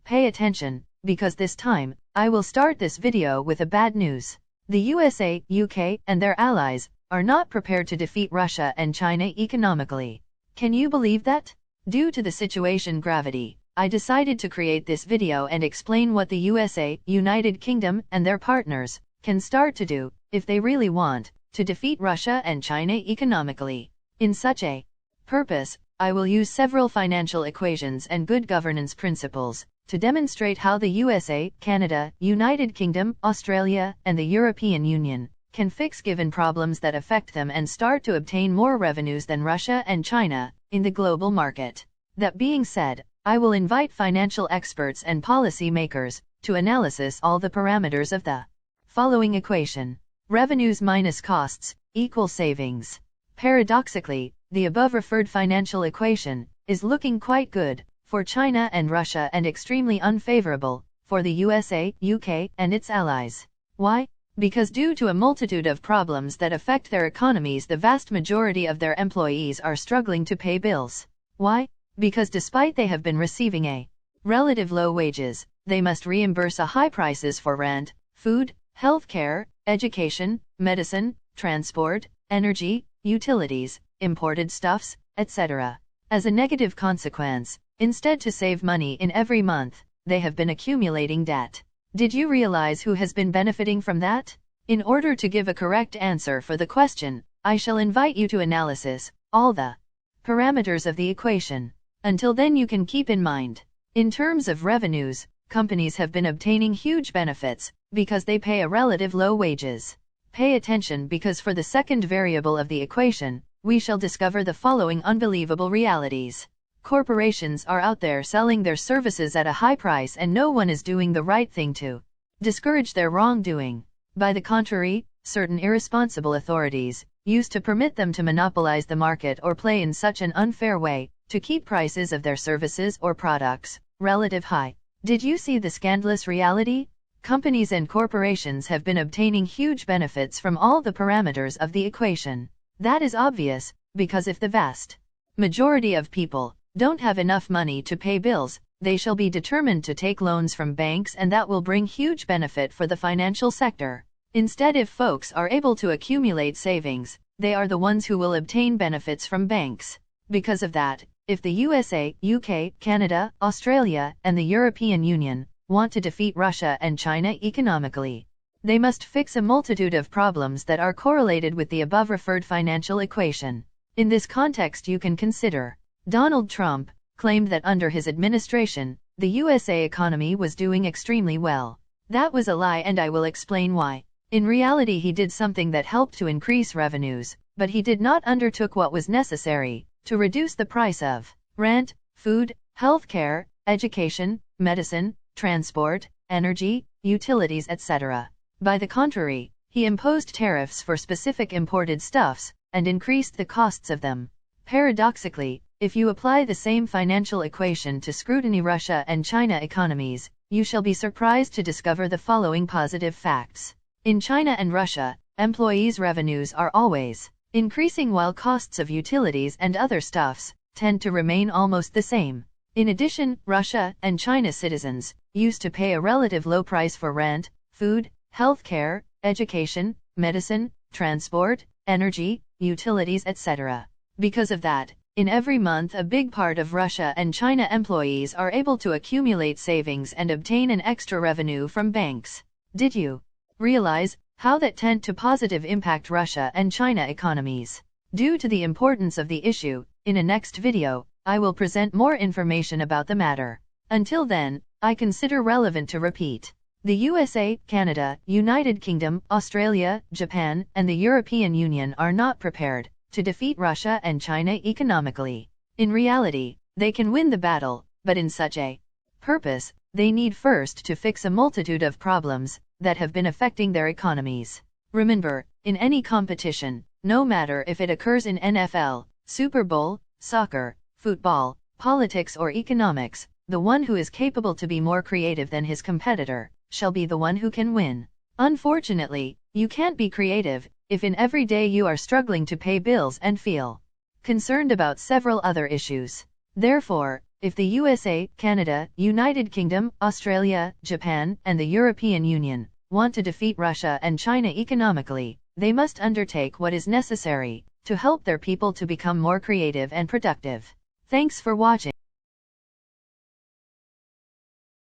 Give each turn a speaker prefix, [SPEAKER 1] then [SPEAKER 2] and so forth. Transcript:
[SPEAKER 1] Pay attention, because this time, I will start this video with a bad news. The USA, UK, and their allies are not prepared to defeat Russia and China economically. Can you believe that? Due to the situation gravity, I decided to create this video and explain what the USA, United Kingdom, and their partners can start to do, if they really want, to defeat Russia and China economically. In such a purpose, I will use several financial equations and good governance principles to demonstrate how the USA, Canada, United Kingdom, Australia, and the European Union can fix given problems that affect them and start to obtain more revenues than Russia and China in the global market. That being said, I will invite financial experts and policy makers to analysis all the parameters of the following equation. Revenues minus costs equal savings. Paradoxically, the above referred financial equation is looking quite good for China and Russia and extremely unfavorable for the USA, UK, and its allies. Why? Because due to a multitude of problems that affect their economies, the vast majority of their employees are struggling to pay bills. Why? Because despite they have been receiving a relative low wages, they must reimburse a high prices for rent, food, healthcare, education, medicine, transport, energy, utilities, imported stuffs, etc. As a negative consequence, instead to save money in every month, they have been accumulating debt. Did you realize who has been benefiting from that? In order to give a correct answer for the question, I shall invite you to analysis all the parameters of the equation. Until then, you can keep in mind, in terms of revenues, companies have been obtaining huge benefits because they pay a relative low wages. Pay attention, because for the second variable of the equation, we shall discover the following unbelievable realities. Corporations are out there selling their services at a high price and no one is doing the right thing to discourage their wrongdoing. By the contrary, certain irresponsible authorities used to permit them to monopolize the market or play in such an unfair way to keep prices of their services or products relative high. Did you see the scandalous reality? Companies and corporations have been obtaining huge benefits from all the parameters of the equation. That is obvious, because if the vast majority of people don't have enough money to pay bills, they shall be determined to take loans from banks, and that will bring huge benefit for the financial sector. Instead, if folks are able to accumulate savings, they are the ones who will obtain benefits from banks. Because of that, if the USA, UK, Canada, Australia, and the European Union want to defeat Russia and China economically, they must fix a multitude of problems that are correlated with the above referred financial equation. In this context, you can consider Donald Trump claimed that under his administration, the USA economy was doing extremely well. That was a lie, and I will explain why. In reality, he did something that helped to increase revenues, but he did not undertook what was necessary to reduce the price of rent, food, healthcare, education, medicine, transport, energy, utilities, etc. By the contrary, he imposed tariffs for specific imported stuffs and increased the costs of them. Paradoxically, if you apply the same financial equation to scrutiny Russia and China economies, you shall be surprised to discover the following positive facts. In China and Russia, employees' revenues are always increasing while costs of utilities and other stuffs tend to remain almost the same. In addition, Russia and China citizens used to pay a relative low price for rent, food, healthcare, education, medicine, transport, energy, utilities, etc. Because of that, in every month a big part of Russia and China employees are able to accumulate savings and obtain an extra revenue from banks. Did you realize how that tend to positive impact Russia and China economies? Due to the importance of the issue, in a next video, I will present more information about the matter. Until then, I consider relevant to repeat. The USA, Canada, United Kingdom, Australia, Japan, and the European Union are not prepared to defeat Russia and China economically. In reality, they can win the battle, but in such a purpose, they need first to fix a multitude of problems that have been affecting their economies. Remember, in any competition, no matter if it occurs in NFL, Super Bowl, soccer, football, politics, or economics, the one who is capable to be more creative than his competitor shall be the one who can win. Unfortunately, you can't be creative if in every day you are struggling to pay bills and feel concerned about several other issues. Therefore, If the USA, Canada, United Kingdom, Australia, Japan, and the European Union want to defeat Russia and China economically, they must undertake what is necessary to help their people to become more creative and productive. Thanks for watching.